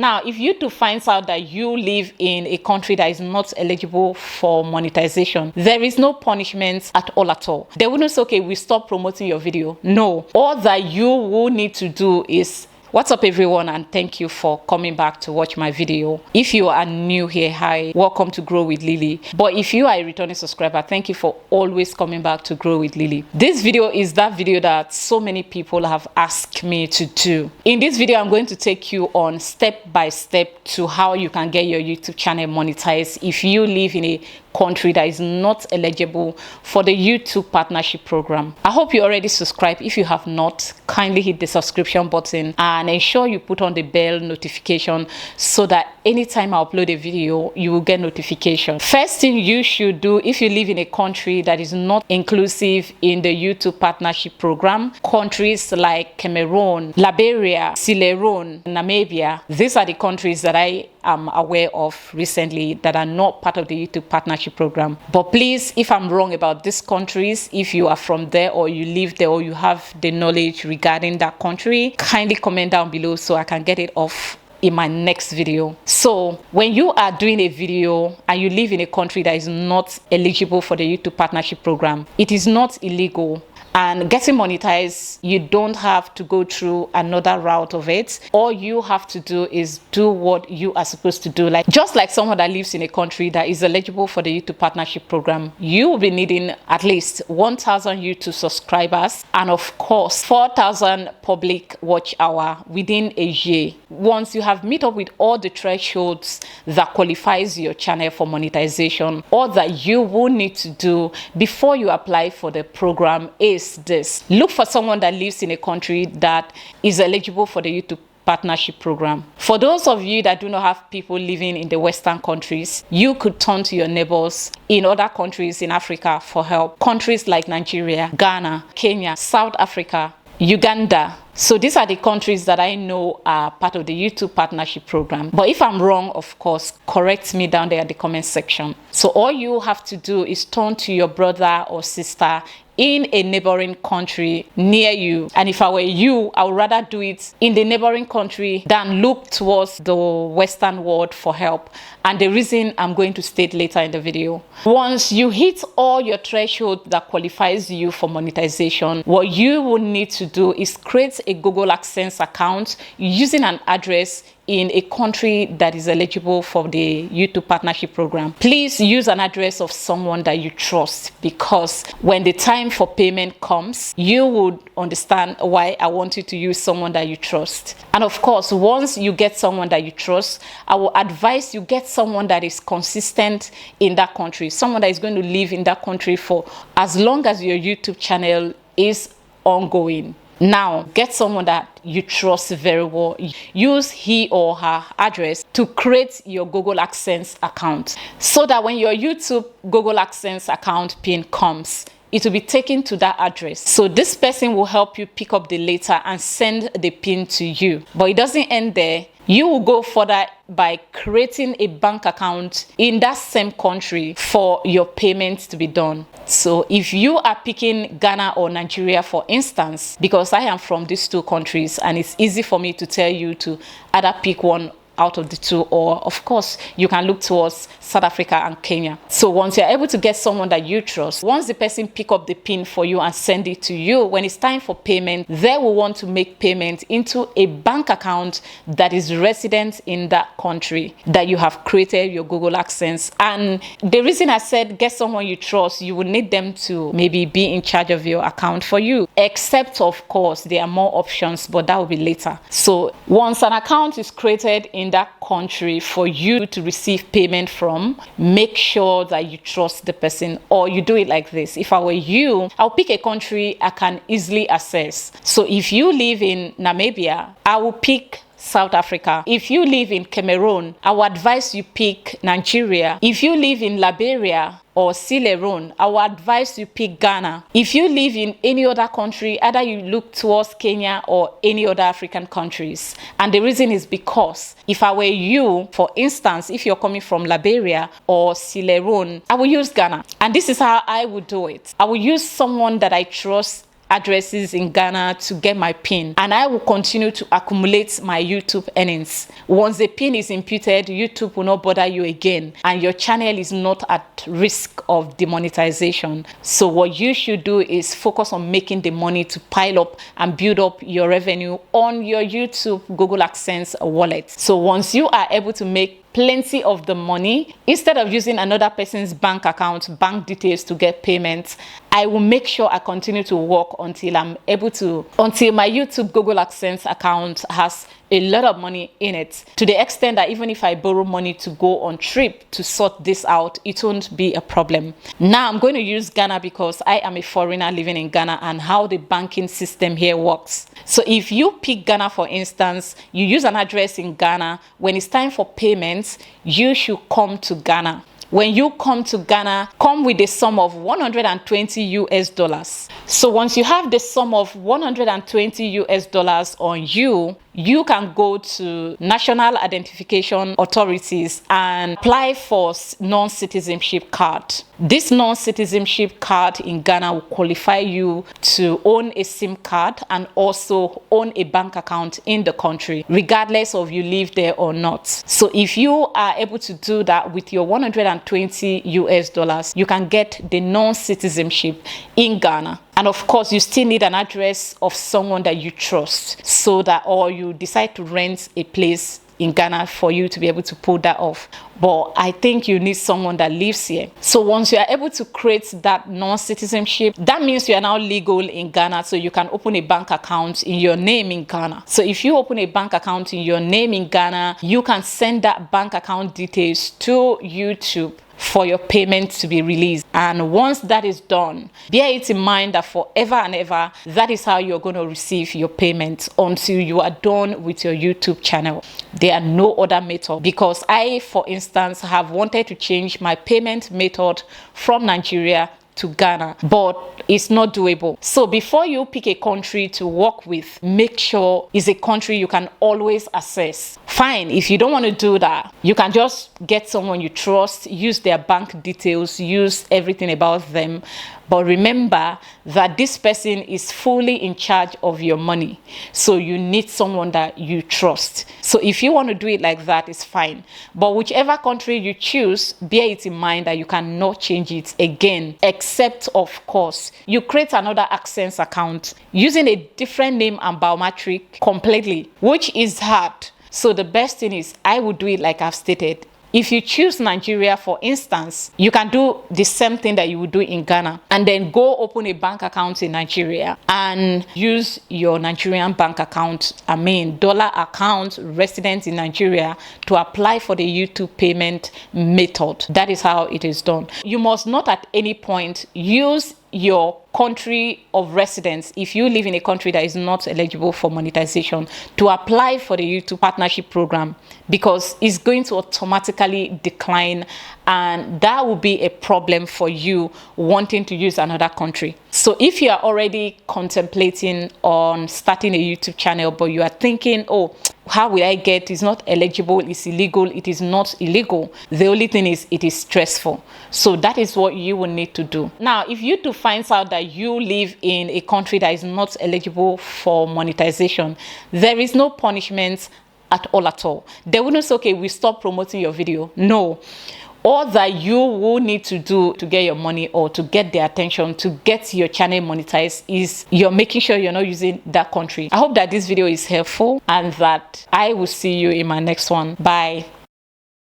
Now, if YouTube finds out that you live in a country that is not eligible for monetization, there is no punishment at all. They wouldn't say, okay, we stop promoting your video. No, all that you will need to do is, what's up everyone, and thank you for coming back to watch my video. If you are new here, hi, welcome to Grow with Lily. But if you are a returning subscriber, thank you for always coming back to Grow with Lily. This video is that video that so many people have asked me to do. In this video, I'm going to take you on step by step to how you can get your YouTube channel monetized if you live in a country that is not eligible for the YouTube partnership program. I hope you already subscribed. If you have not, kindly hit the subscription button and ensure you put on the bell notification so that anytime I upload a video, you will get notification. First thing you should do if you live in a country that is not inclusive in the YouTube partnership program, countries like Cameroon, Liberia, Sierra Leone, Namibia, these are the countries that I am aware of recently that are not part of the YouTube partnership program. But please, if I'm wrong about these countries, if you are from there or you live there or you have the knowledge regarding that country, kindly comment down below so I can get it off in my next video. So when you are doing a video and you live in a country that is not eligible for the YouTube partnership program, it is not illegal. And getting monetized, you don't have to go through another route of it. All you have to do is do what you are supposed to do. Like just like someone that lives in a country that is eligible for the YouTube partnership program, you will be needing at least 1,000 YouTube subscribers and of course 4,000 public watch hour within a year. Once you have met up with all the thresholds that qualifies your channel for monetization, all that you will need to do before you apply for the program is this: look for someone that lives in a country that is eligible for the YouTube partnership program. For those of you that do not have people living in the Western countries, you could turn to your neighbors in other countries in Africa for help. Countries like Nigeria, Ghana, Kenya, South Africa, Uganda. So these are the countries that I know are part of the YouTube partnership program. But if I'm wrong, of course, correct me down there in the comment section. So all you have to do is turn to your brother or sister in a neighboring country near you. And if I were you, I would rather do it in the neighboring country than look towards the Western world for help. And the reason I'm going to state later in the video. Once you hit all your threshold that qualifies you for monetization, what you will need to do is create a Google AdSense account using an address in a country that is eligible for the YouTube partnership program. Please use an address of someone that you trust, because when the time for payment comes, you would understand why I want you to use someone that you trust. And of course, once you get someone that you trust, I will advise you get someone that is consistent in that country, someone that is going to live in that country for as long as your YouTube channel is ongoing. Now, get someone that you trust very well. Use he or her address to create your Google AdSense account so that when your YouTube Google AdSense account pin comes, it will be taken to that address. So this person will help you pick up the letter and send the pin to you. But it doesn't end there. You will go further by creating a bank account in that same country for your payments to be done. So if you are picking Ghana or Nigeria, for instance, because I am from these two countries and it's easy for me to tell you to either pick one out of the two, or of course you can look towards South Africa and Kenya. So once you're able to get someone that you trust, once the person pick up the pin for you and send it to you, when it's time for payment, they will want to make payment into a bank account that is resident in that country that you have created your Google AdSense. And the reason I said get someone you trust, you will need them to maybe be in charge of your account for you, except of course there are more options, but that will be later. So once an account is created in that country for you to receive payment from, make sure that you trust the person, or you do it like this. If I were you, I'll pick a country I can easily access. So if you live in Namibia, I will pick South Africa. If you live in Cameroon, I would advise you pick Nigeria. If you live in Liberia or Sierra Leone, I would advise you pick Ghana. If you live in any other country, either you look towards Kenya or any other African countries. And the reason is because if I were you, for instance, if you're coming from Liberia or Sierra Leone, I will use Ghana. And this is how I would do it. I will use someone that I trust addresses in Ghana to get my PIN, and I will continue to accumulate my YouTube earnings. Once the PIN is imputed, YouTube will not bother you again, and your channel is not at risk of demonetization. So what you should do is focus on making the money to pile up and build up your revenue on your YouTube Google AdSense wallet. So once you are able to make plenty of the money, instead of using another person's bank account, bank details to get payments, I will make sure I continue to work until my YouTube Google AdSense account has a lot of money in it, to the extent that even if I borrow money to go on trip to sort this out, it won't be a problem. Now I'm going to use Ghana because I am a foreigner living in Ghana and how the banking system here works. So if you pick Ghana, for instance, you use an address in Ghana, when it's time for payments, you should come to Ghana. When you come to Ghana, come with a sum of 120 US dollars. So once you have the sum of 120 US dollars on you, you can go to National Identification Authorities and apply for non-citizenship card. This non-citizenship card in Ghana will qualify you to own a SIM card and also own a bank account in the country, regardless of you live there or not. So if you are able to do that with your 120 US dollars, you can get the non-citizenship in Ghana. And of course, you still need an address of someone that you trust, so that, or you decide to rent a place in Ghana for you to be able to pull that off. But I think you need someone that lives here. So once you are able to create that non-citizenship, that means you are now legal in Ghana, so you can open a bank account in your name in Ghana. So if you open a bank account in your name in Ghana, you can send that bank account details to YouTube for your payment to be released. And once that is done, bear it in mind that forever and ever, that is how you're going to receive your payment until you are done with your YouTube channel. There are no other method, because I, for instance, have wanted to change my payment method from Nigeria to Ghana, but it's not doable. So before you pick a country to work with, make sure it's a country you can always access. Fine, if you don't want to do that, you can just get someone you trust, use their bank details, use everything about them. But remember that this person is fully in charge of your money. So you need someone that you trust. So if you want to do it like that, it's fine. But whichever country you choose, bear it in mind that you cannot change it again, except, of course, you create another AdSense account using a different name and biometric completely, which is hard. So the best thing is, I would do it like I've stated. If you choose Nigeria, for instance, you can do the same thing that you would do in Ghana, and then go open a bank account in Nigeria and use your Nigerian bank account, dollar account, resident in Nigeria, to apply for the YouTube payment method. That is how it is done. You must not at any point use your country of residence, if you live in a country that is not eligible for monetization, to apply for the YouTube partnership program, because it's going to automatically decline, and that will be a problem for you wanting to use another country. So if you are already contemplating on starting a YouTube channel, but you are thinking, oh, how will I get, it's not eligible, it's illegal, it is not illegal. The only thing is, it is stressful. So that is what you will need to do. Now, if YouTube finds out that you live in a country that is not eligible for monetization, there is no punishment at all. They wouldn't say, okay, we stop promoting your video. No. All that you will need to do to get your money, or to get their attention, to get your channel monetized, is you're making sure you're not using that country. I hope that this video is helpful, and that I will see you in my next one. Bye.